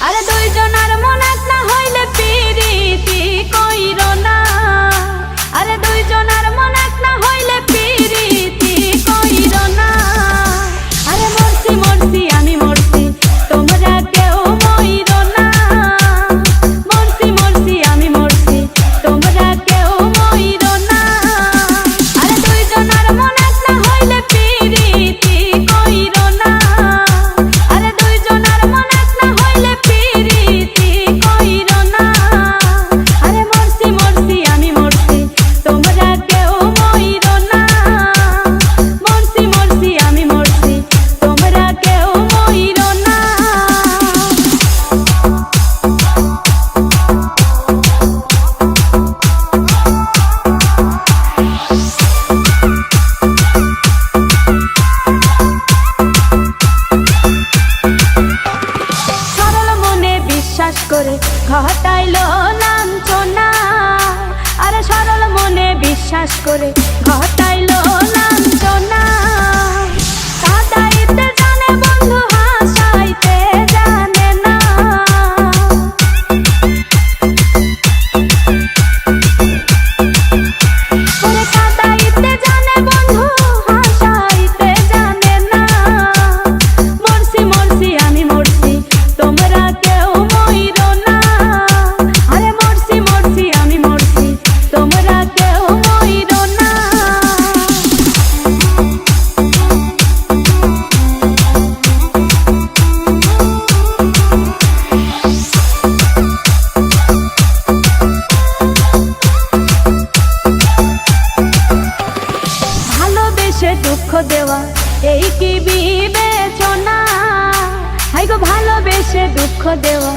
আরে দুইজনার মন এক না হইলে পিরিতি কইরো না। আরে দুইজনার মন এক না হইলে পিরিতি কইরো না। আরে মরছি মরছি আমি মরছি তোমরা কেউ মইরো না। মরছি মরছি আমি মরছি তোমরা কেউ মইরো না। আরে দুইজনার মন এক না হইলে পিরিতি কইরো না। আরে দুইজনার মন এক না হইলে পিরিতি কইরো না। আরে মরছি মরছি আমি মরছি তোমরা কেউ মইরো না। মরছি মরছি আমি মরছি তোমরা কেউ মইরো না। সরল মনে বিশ্বাস করে ঘটাইলো লাঞ্ছনা। আরে সরল মনে বিশ্বাস করে ঘটাইলো লাঞ্ছনা। কাঁদাইতে জানে বন্ধু হাসাইতে জানে না। ওরে কাঁদাইতে জানে বন্ধু হাসাইতে জানে না। মরছি মরছি আমি মরছি তোমরা কেউ মইরো না। আরে মরছি মরছি আমি মরছি তোমরা কেউ মইরো না। ভালোবেসে দুঃখ দেওয়া এই কি বিবেচনা? হাই গো ভালোবেসে দুঃখ দেওয়া